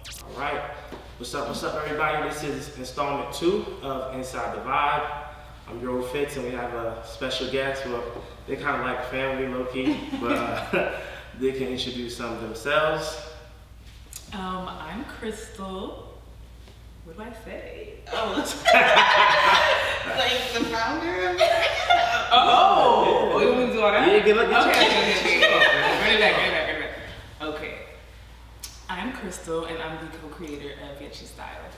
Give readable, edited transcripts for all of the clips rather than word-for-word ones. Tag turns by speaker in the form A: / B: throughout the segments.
A: All right, what's up, everybody? This is installment 2 of Inside the Vibe. I'm Yoru Fitz, and we have a special guest. Well, they kind of like family, low-key, but they can introduce some of themselves.
B: I'm Crystal. What do I say?
C: Oh, like the founder of
B: Oh, you want me to do all that?
A: Yeah, good luck.
B: Okay. Run it back. Okay. I'm Crystal, and I'm the co-creator of Yechistyle.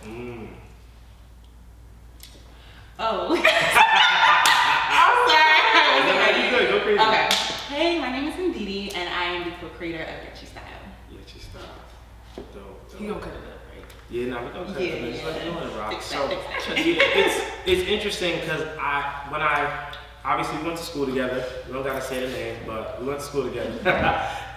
C: Oh.
B: I'm sorry.
A: You good, go crazy.
C: Okay. Hey, my name is Ndidi, and I am the co-creator of Yechistyle.
A: Yechistyle. Dope.
B: He gonna cut it up, right?
A: Yeah, no, we're gonna cut it. Just let it rock.
C: Fix
A: So,
C: that.
A: yeah, it's interesting because when I obviously we went to school together. We don't gotta say the name, but we went to school together.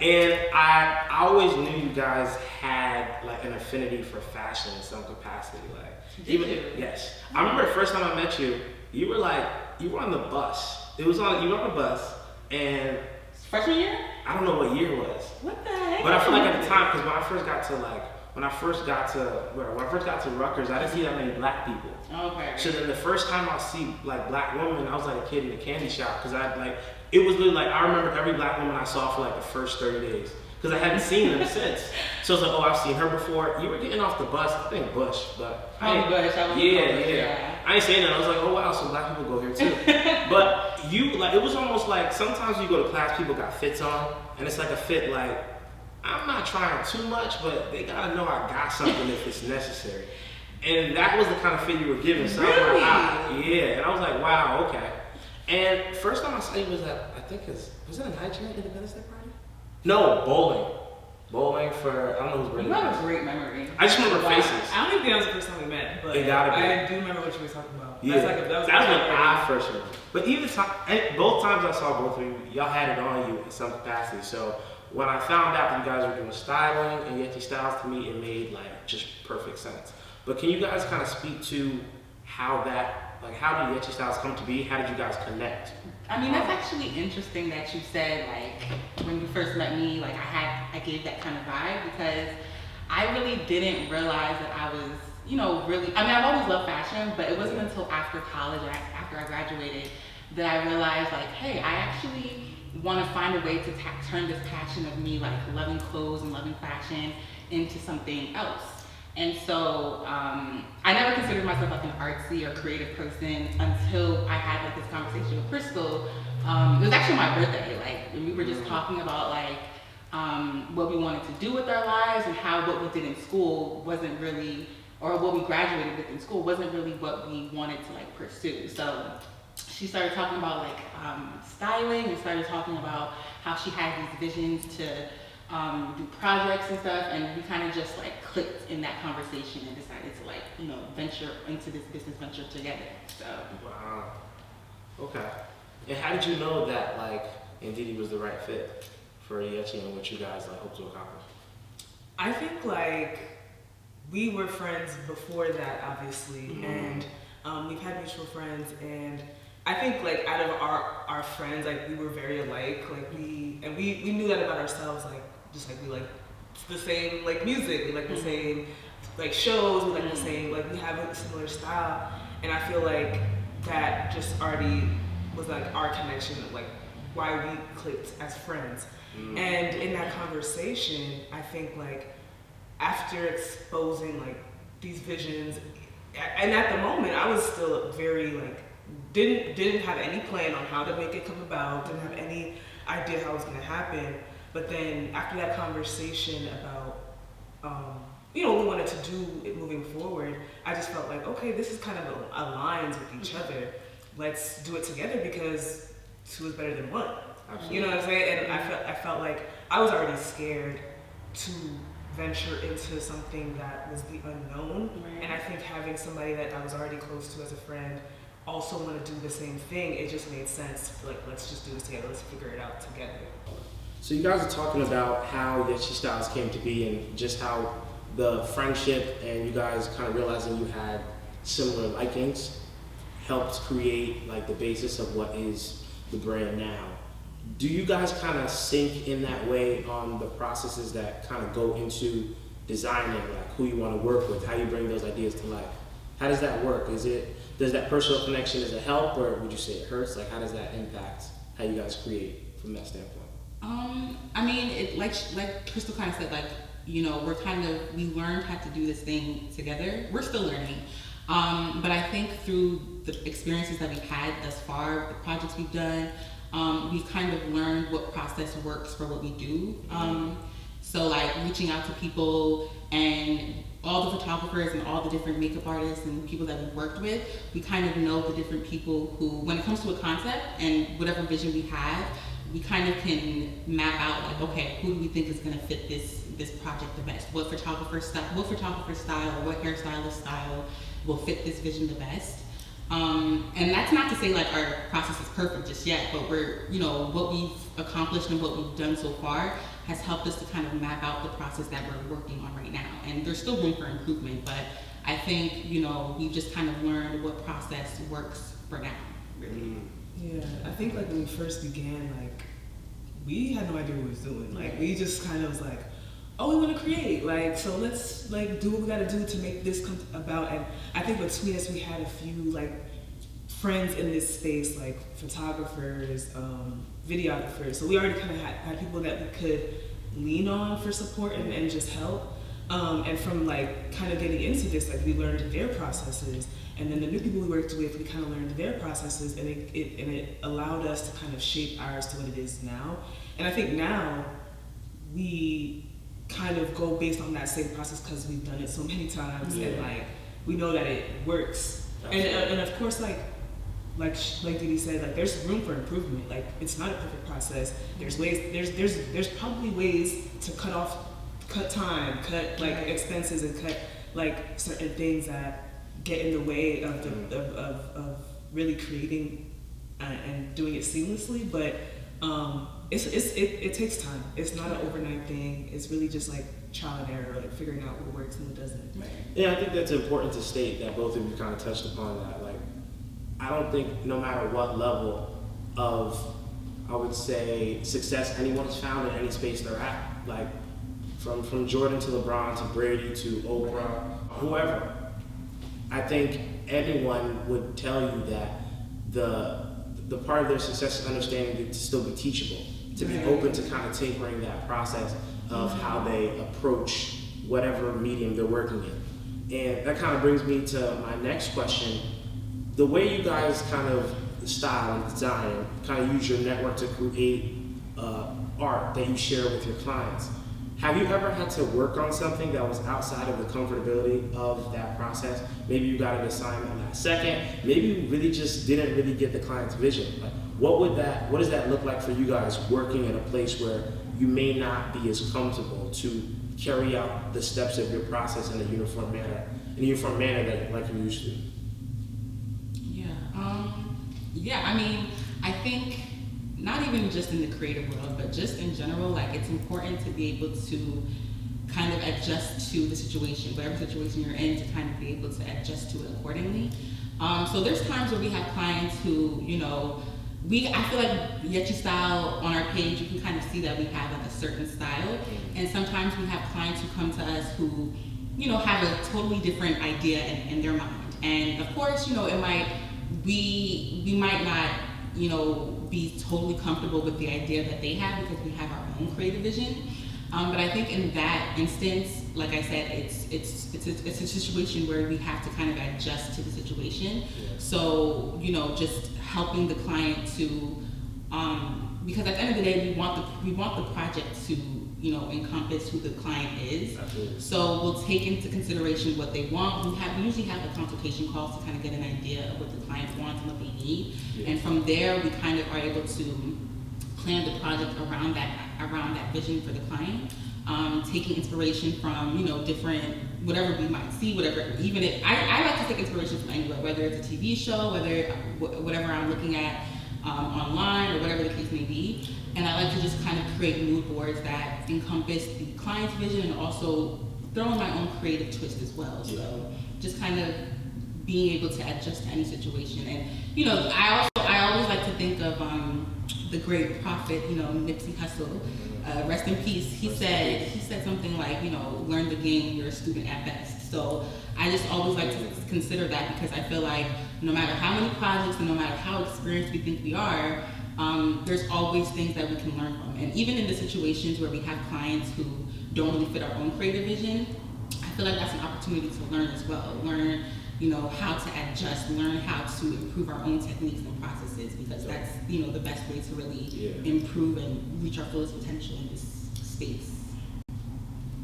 A: And I always knew you guys had like an affinity for fashion in some capacity. Like
C: Did you?
A: Yes. I remember the first time I met you, you were on the bus. You were on the bus, and
C: Freshman year?
A: I don't know what year it was.
C: What the heck?
A: But I feel like at the time, because when I first got to Rutgers, I didn't see that many black people.
C: Okay.
A: So then the first time I see like black women, I was like a kid in a candy shop because it was literally like I remember every black woman I saw for like the first 30 days because I hadn't seen them since. So it's like, oh, I've seen her before. You were getting off the bus, I think Bush, but
C: Bush. Yeah.
A: I ain't saying that. I was like, oh wow, so black people go here too. But it was almost like sometimes you go to class, people got fits on, and it's like a fit like. I'm not trying too much, but they gotta know I got something if it's necessary. And that was the kind of fit you were giving. So
C: really?
A: I was like, yeah. And I was like, wow, okay. And first time I saw you was at, was it a Nigerian Independence Day party? No, bowling. Bowling for, I don't know whose birthday.
C: You have a great memory.
A: I just remember faces.
B: I don't think that was the first time we met, but
A: It gotta be.
B: I do remember what you were talking about.
A: Yeah,
B: That was
A: when I first met you. But both times I saw both of you, y'all had it on you in some capacity. So when I found out that you guys were doing styling and Yechistyle, to me it made like just perfect sense. But can you guys kind of speak to how did Yechistyle come to be? How did you guys connect?
C: I mean, that's actually interesting that you said, like, when you first met me, like, I gave that kind of vibe because I really didn't realize that I was, I've always loved fashion, but it wasn't until after college, or after I graduated, that I realized, like, hey, I actually want to find a way to turn this passion of me, like, loving clothes and loving fashion into something else. And so I never considered myself like an artsy or creative person until I had like this conversation with Crystal. It was actually my birthday, like, and we were just talking about like what we wanted to do with our lives and how what we did in school wasn't really, or what we graduated with in school wasn't really what we wanted to like pursue. So she started talking about like styling and started talking about how she had these visions to do projects and stuff, and we kind of just like clicked in that conversation and decided to like venture into this business venture together. So
A: Wow. Okay. And how did you know that like Ndidi was the right fit for Yechi and what you guys like hope to accomplish?
B: I think like we were friends before that, obviously, and we've had mutual friends, and I think like out of our friends, like we were very alike, like we knew that about ourselves, like just like we like the same like music, we like the same like shows, we like the same, like we have a similar style, and I feel like that just already was like our connection, like why we clicked as friends. And in that conversation, I think like after exposing like these visions, and at the moment I was still very like didn't have any plan on how to make it come about, didn't have any idea how it was going to happen. But then after that conversation about what we wanted to do it moving forward, I just felt like, okay, this is kind of aligns with each other. Let's do it together because two is better than one. Absolutely. You know what I'm saying? And I felt like I was already scared to venture into something that was the unknown. Right. And I think having somebody that I was already close to as a friend also want to do the same thing, it just made sense. Like, let's just do this together. Let's figure it out together.
A: So you guys are talking about how Yechistyle came to be and just how the friendship and you guys kind of realizing you had similar likings helped create like the basis of what is the brand now. Do you guys kind of sync in that way on the processes that kind of go into designing, like who you want to work with, how you bring those ideas to life? How does that work? Does that personal connection, is it help, or would you say it hurts? Like, how does that impact how you guys create from that standpoint?
C: I mean, it like Crystal kind of said, like, you know, we learned how to do this thing together. We're still learning. But I think through the experiences that we've had thus far, the projects we've done, we've kind of learned what process works for what we do. So like reaching out to people and all the photographers and all the different makeup artists and people that we've worked with, we kind of know the different people who, when it comes to a concept and whatever vision we have, we kind of can map out like, okay, who do we think is going to fit this project the best? What photographer style, or what hairstylist style will fit this vision the best? And that's not to say like our process is perfect just yet, but we're, you know, what we've accomplished and what we've done so far has helped us to kind of map out the process that we're working on right now. And there's still room for improvement, but I think, you know, we've just kind of learned what process works for now, really.
B: Yeah, I think like when we first began, like we had no idea what we was doing. Like we just kind of was like, oh, we want to create, like, so let's like do what we got to do to make this come about. And I think between us, we had a few like friends in this space, like photographers, videographers. So we already kind of had people that we could lean on for support and just help. And from like kind of getting into this, like we learned their processes, and then the new people we worked with, we kind of learned their processes, and it allowed us to kind of shape ours to what it is now. And I think now we kind of go based on that same process because we've done it so many times, and like we know that it works. And of course, like Didi said, like there's room for improvement. Like it's not a perfect process. There's ways. There's probably ways to cut time, cut like expenses, and cut like certain things that get in the way of really creating and doing it seamlessly. But it takes time. It's not an overnight thing. It's really just like trial and error, like figuring out what works and what doesn't.
A: Right. Yeah, I think that's important to state that both of you kind of touched upon that. Like, I don't think no matter what level of, I would say, success anyone's found in any space they're at, like from Jordan to LeBron to Brady to Oprah, whoever, I think anyone would tell you that the part of their success is understanding to still be teachable, to be open to kind of tinkering that process of how they approach whatever medium they're working in. And that kind of brings me to my next question. The way you guys kind of style and design, kind of use your network to create art that you share with your clients. Have you ever had to work on something that was outside of the comfortability of that process? Maybe you got an assignment last second. Maybe you really just didn't really get the client's vision. Like, what does that look like for you guys working in a place where you may not be as comfortable to carry out the steps of your process in a uniform manner that like you used to?
C: Yeah, I mean, I think not even just in the creative world, but just in general, like it's important to be able to kind of adjust to the situation, whatever situation you're in, to kind of be able to adjust to it accordingly. So there's times where we have clients who, you know, I feel like Yechistyle on our page, you can kind of see that we have like a certain style. And sometimes we have clients who come to us who, you know, have a totally different idea in their mind. And of course, you know, we might not, you know, be totally comfortable with the idea that they have because we have our own creative vision. But I think in that instance, like I said, it's a situation where we have to kind of adjust to the situation. So, you know, just helping the client to, because at the end of the day, we want the project to, you know, encompass who the client is.
A: Absolutely.
C: So we'll take into consideration what they want. We usually have the consultation calls to kind of get an idea of what the client wants and what they need. And from there, we kind of are able to plan the project around that vision for the client, taking inspiration from, you know, different, whatever we might see, whatever, even if, I like to take inspiration from anywhere, whether it's a TV show, whatever I'm looking at online, or whatever the case may be. And I like to just kind of create mood boards that encompass the client's vision and also throw in my own creative twist as well. So just kind of being able to adjust to any situation. And, you know, I always like to think of the great prophet, Nipsey Hussle, rest in peace. He said something like, learn the game, you're a student at best. So I just always like to consider that, because I feel like no matter how many projects and no matter how experienced we think we are, there's always things that we can learn from. And even in the situations where we have clients who don't really fit our own creative vision, I feel like that's an opportunity to learn as well. Learn, how to adjust, learn how to improve our own techniques and processes, because that's, the best way to really improve and reach our fullest potential in this space.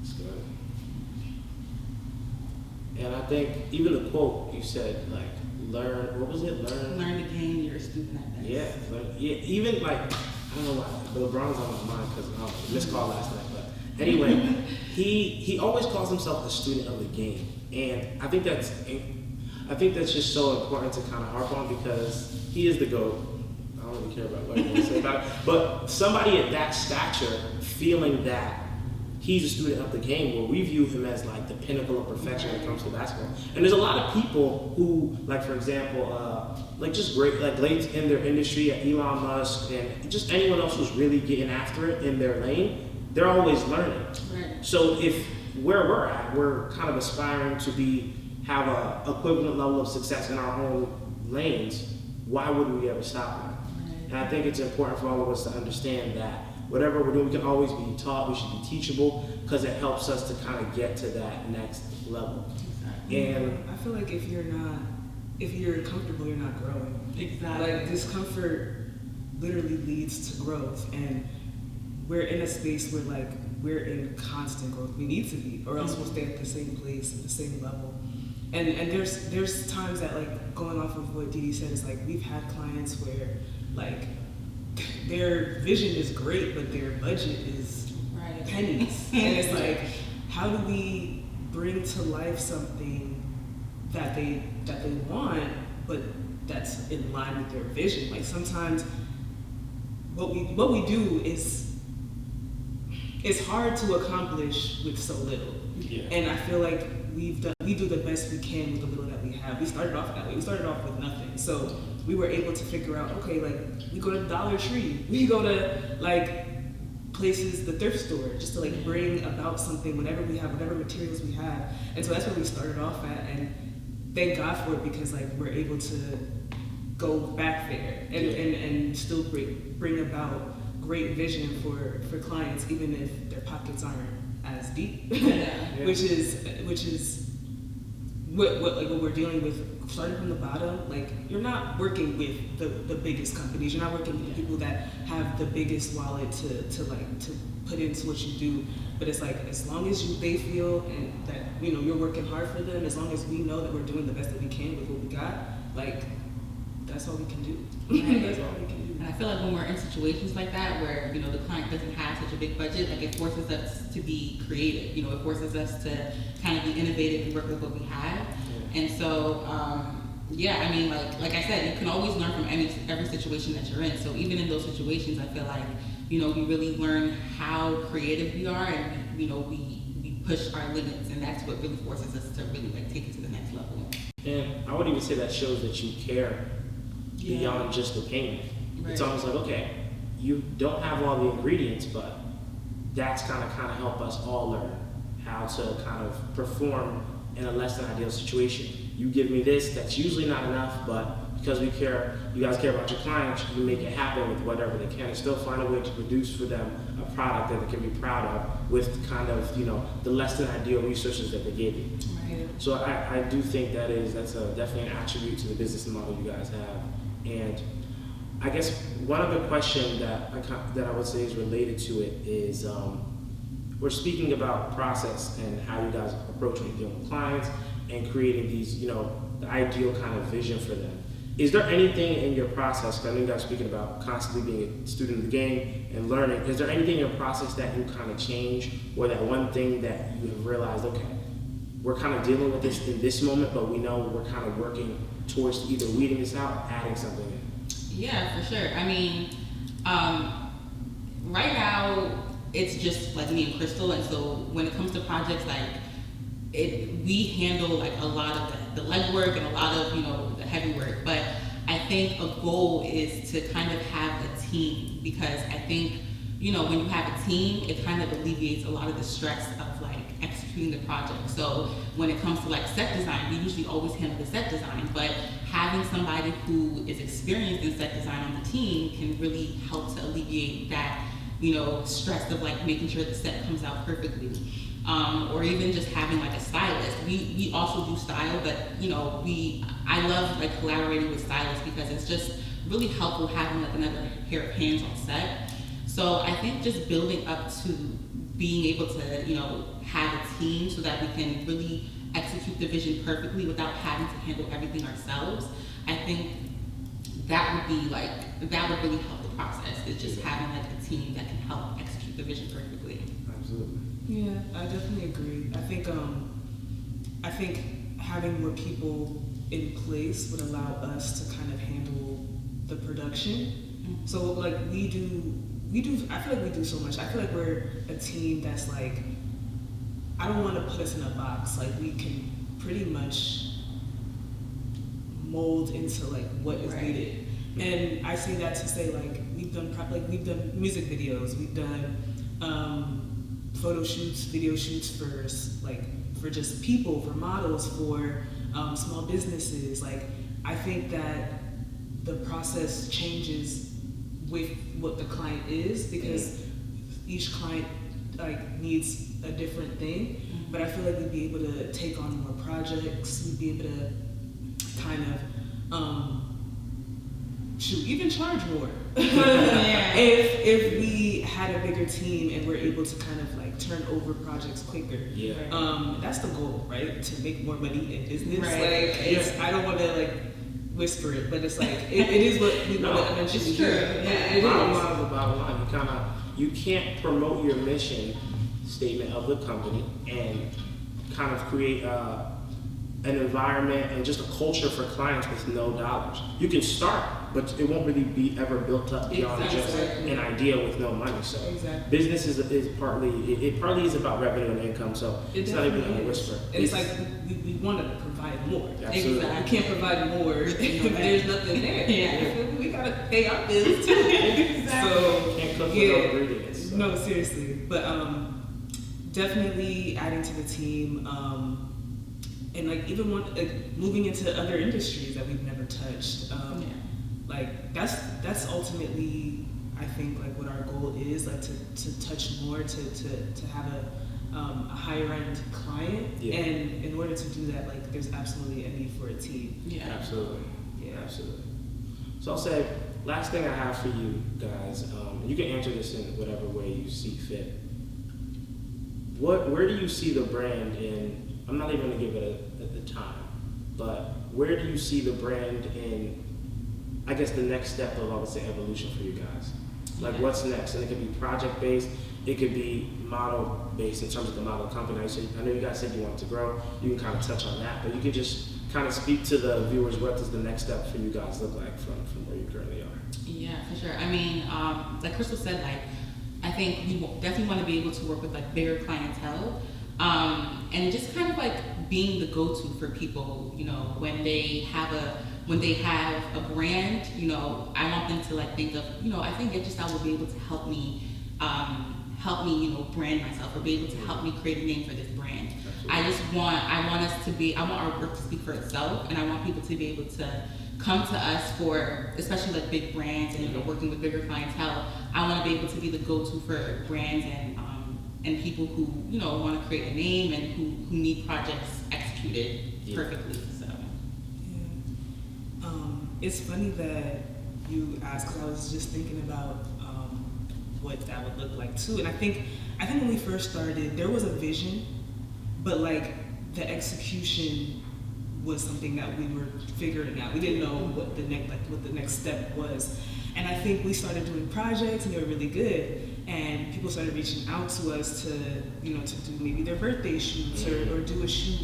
A: That's good. And I think even the quote you said, like, learn, what was it?
C: Learn the game, you're a student at best.
A: Yeah, even like, I don't know why, LeBron's on my mind because missed call last night, but anyway, he always calls himself a student of the game. And I think that's just so important to kind of harp on, because he is the GOAT. I don't really care about what you say about it. But somebody at that stature feeling that he's a student of the game, where we view him as like the pinnacle of perfection when it comes to basketball. And there's a lot of people who, like for example, like just great, like late in their industry, Elon Musk, and just anyone else who's really getting after it in their lane, they're always learning.
C: Right.
A: So if where we're at, we're kind of aspiring to have a equivalent level of success in our own lanes, why would we ever stop that? And I think it's important for all of us to understand that whatever we're doing, we can always be taught, we should be teachable, because it helps us to kind of get to that next level.
B: Exactly. And I feel like if you're comfortable, you're not growing.
C: Exactly.
B: Like discomfort literally leads to growth, and we're in a space where like we're in constant growth. We need to be, or else we'll stay at the same place, at the same level. And there's times that, like, going off of what Dee said, is like we've had clients where like their vision is great, but their budget is pennies. And it's like, how do we bring to life something that they want, but that's in line with their vision? Like sometimes what we do is hard to accomplish with so little.
A: Yeah.
B: And I feel like we do the best we can with the little that we have. We started off that way. We started off with nothing. So we were able to figure out, okay, like we go to Dollar Tree, we go to like places, the thrift store, just to like bring about something, whatever we have, whatever materials we have. And so that's where we started off at, and thank God for it, because like we're able to go back there and still bring about great vision for clients, even if their pockets aren't as deep. which is what we're dealing with. Starting from the bottom, like you're not working with the biggest companies, you're not working with the people that have the biggest wallet to put into what you do. But it's like, as long as they feel and that you're working hard for them, as long as we know that we're doing the best that we can with what we got, like that's all we can do. That's all we can do.
C: And I feel like when we're in situations like that, where the client doesn't have such a big budget, like it forces us to be creative. It forces us to kind of be innovative and work with what we have. And so, I mean, like I said, you can always learn from every situation that you're in. So even in those situations, I feel like we really learn how creative we are, and we push our limits, and that's what really forces us to really like take it to the next level.
A: And I would even say that shows that you care beyond just the payment. Right. It's almost like, okay, you don't have all the ingredients, but that's kind of help us all learn how to kind of perform in a less than ideal situation. You give me this, that's usually not enough, but because you guys care about your clients, you make it happen with whatever they can, and still find a way to produce for them a product that they can be proud of with kind of, the less than ideal resources that they gave you.
C: Right.
A: So I do think that's definitely an attribute to the business model you guys have. And I guess one other question that I would say is related to it is, we're speaking about process and how you guys approach when you're dealing with clients and creating these, the ideal kind of vision for them. Is there anything in your process, because I know you guys are speaking about constantly being a student of the game and learning, is there anything in your process that you kind of change, or that one thing that you have realized, okay, we're kind of dealing with this in this moment, but we know we're kind of working towards either weeding this out or adding something in?
C: Yeah, for sure. I mean, right now, it's just like me and Crystal, and so when it comes to projects, like we handle like a lot of the legwork and a lot of the heavy work. But I think a goal is to kind of have a team, because I think, you know, when you have a team, it kind of alleviates a lot of the stress of like executing the project. So when it comes to like set design, we usually always handle the set design, but having somebody who is experienced in set design on the team can really help to alleviate that, you know, stress of like making sure the set comes out perfectly. Or even just having like a stylist. We also do style, but you know, I love like collaborating with stylists because it's just really helpful having like another pair of hands on set. So I think just building up to being able to, you know, have a team so that we can really execute the vision perfectly without having to handle everything ourselves. I think that would be like, that would really help the process. It's just having like a team that can help execute the vision perfectly.
A: Absolutely.
B: Yeah, I definitely agree. I think having more people in place would allow us to kind of handle the production.
C: Mm-hmm.
B: So like we do, I feel like we do so much. I feel like we're a team that's like, I don't want to put us in a box. Like we can pretty much mold into like what is needed. And I say that to say like we've done music videos, we've done photo shoots, video shoots for just people, for models, for small businesses. Like I think that the process changes with what the client is, because each client like needs a different thing. But I feel like we'd be able to take on more projects. We'd be able to kind of even charge more if we had a bigger team and we're able to kind of like turn over projects quicker.
A: Yeah.
B: That's the goal, right? To make more money in business.
C: Right.
B: Like I don't want to like whisper it, but it's like it is what we want to eventually
C: it's
B: do.
C: true.
B: Yeah, it
A: Bottom
B: is.
A: line is the bottom line. You can't promote your mission statement of the company and kind of create an environment and just a culture for clients with no dollars. You can start, but it won't really be ever built up beyond just an idea with no money. So business is partly is about revenue and income. So it's not even a whisper.
B: And it's like we want to provide more.
A: Absolutely.
B: We can't provide more if there's nothing there.
C: Yeah.
B: We gotta pay our bills too. So
A: Can't cook with no ingredients. So.
B: No, seriously. But definitely adding to the team. And like even moving into other industries that we've never touched. Like that's ultimately, I think, like what our goal is, like to touch more, to have a higher end client.
A: Yeah.
B: And in order to do that, like there's absolutely a need for a team.
C: Yeah.
A: Absolutely.
B: Yeah.
A: Absolutely. So I'll say, last thing I have for you guys, you can answer this in whatever way you see fit. Where do you see the brand in? I'm not even going to give it a time, but where do you see the brand in, I guess, the next step of, I would say, evolution for you guys? Like, what's next? And it could be project-based, it could be model-based in terms of the model company. I know you guys said you wanted to grow. You can kind of touch on that, but you could just kind of speak to the viewers. What does the next step for you guys look like from where you currently are?
C: Yeah, for sure. I mean, like Crystal said, like, I think we definitely want to be able to work with like bigger clientele. And just kind of like being the go-to for people, you know, when they have a brand, you know, I want them to like think of, you know, I think Yechistyle will be able to help me, you know, brand myself, or be able to help me create a name for this brand.
A: Absolutely.
C: I want our work to speak for itself, and I want people to be able to come to us for, especially like big brands and, you know, working with bigger clientele. I want to be able to be the go-to for brands and people who, you know, want to create a name and who need projects executed perfectly. So
B: it's funny that you asked, because I was just thinking about what that would look like too. And I think when we first started, there was a vision, but like the execution was something that we were figuring out. We didn't know what the next step was. And I think we started doing projects and they were really good. And people started reaching out to us to, you know, to do maybe their birthday shoots or do a shoot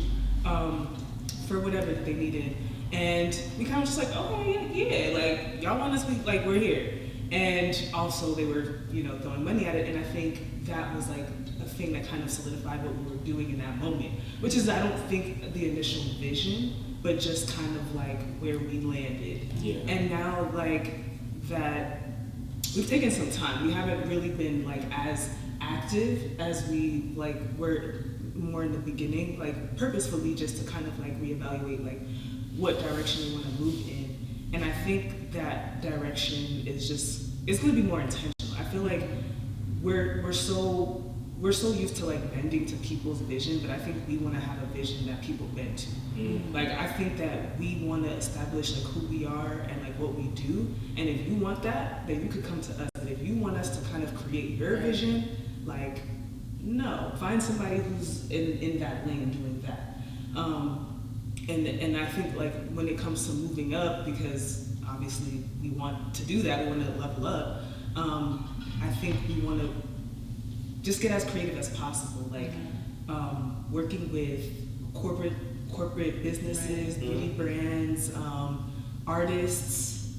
B: for whatever they needed. And we kind of just like, oh yeah, like y'all want us, we're here. And also they were, you know, throwing money at it. And I think that was like a thing that kind of solidified what we were doing in that moment, which is, I don't think the initial vision, but just kind of like where we landed.
A: Yeah.
B: And now like that we've taken some time. We haven't really been like as active as we like were more in the beginning, like purposefully just to kind of like reevaluate like what direction we want to move in. And I think that direction is just, it's going to be more intentional. I feel like we're so used to like bending to people's vision, but I think we want to have a vision that people bend to. Like I think that we want to establish like who we are and like what we do. And if you want that, then you could come to us. But if you want us to kind of create your vision, like no, find somebody who's in that lane doing that. And I think like when it comes to moving up, because obviously we want to do that, we want to level up. I think we want to just get as creative as possible, like working with corporate businesses, beauty brands, artists,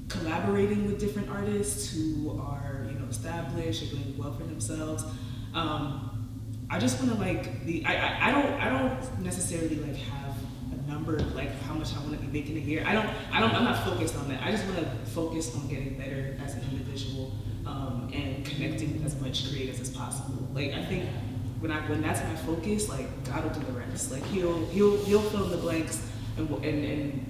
B: collaborating with different artists who are established or doing well for themselves. I just want to like I don't necessarily like have a number like how much I want to be making a year. I'm not focused on that. I just want to focus on getting better as an individual and connecting with as much creators as possible. Like I think when that's my focus, like God will do the rest. Like he'll fill in the blanks and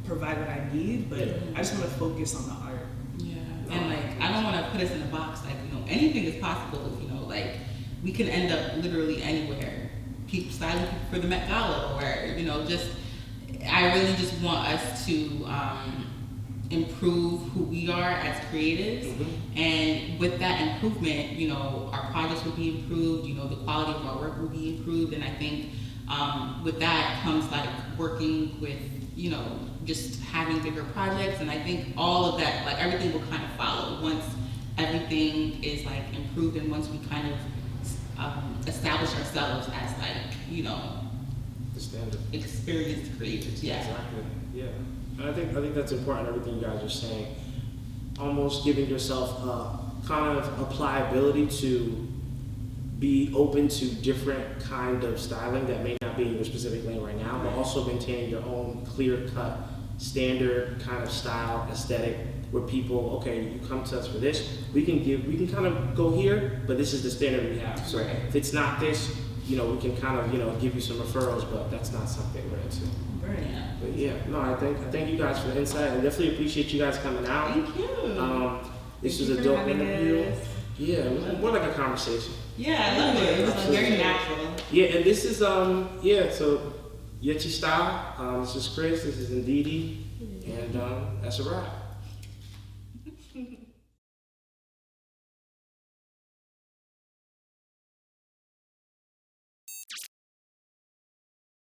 B: provide what I need. But I just want to focus on the art.
C: Yeah, and like I don't want to put us in a box. Like anything is possible. Like we can end up literally anywhere. Keep styling people for the Met Gala, or just. I really just want us to improve who we are as creatives, and with that improvement, our projects will be improved. The quality of our work will be improved, and I think with that comes like working with just having bigger projects, and I think all of that, like everything will kind of follow once everything is like improved, and once we kind of establish ourselves as like
A: The standard.
C: experienced creators. Yeah.
A: Exactly. Yeah. And I think that's important. Everything you guys are saying, almost giving yourself a kind of applicability to be open to different kind of styling that may not be in your specific lane right now, but also maintaining your own clear-cut, standard kind of style, aesthetic, where people, okay, you come to us for this, we can kind of go here, but this is the standard we have. So if it's not this, we can kind of, give you some referrals, but that's not something we're into.
B: Right.
C: Yeah.
A: But yeah, no, I thank you guys for the insight. I definitely appreciate you guys coming out.
C: Thank you.
A: This
B: Thank
A: was
B: you
A: a
B: for
A: dope
B: having
A: interview.
B: us.
A: Yeah, more like a conversation.
C: Yeah, I love it. It was like very natural.
A: Yeah, and this is so Yechistyle. This is Chris. This is Ndidi, and that's a wrap.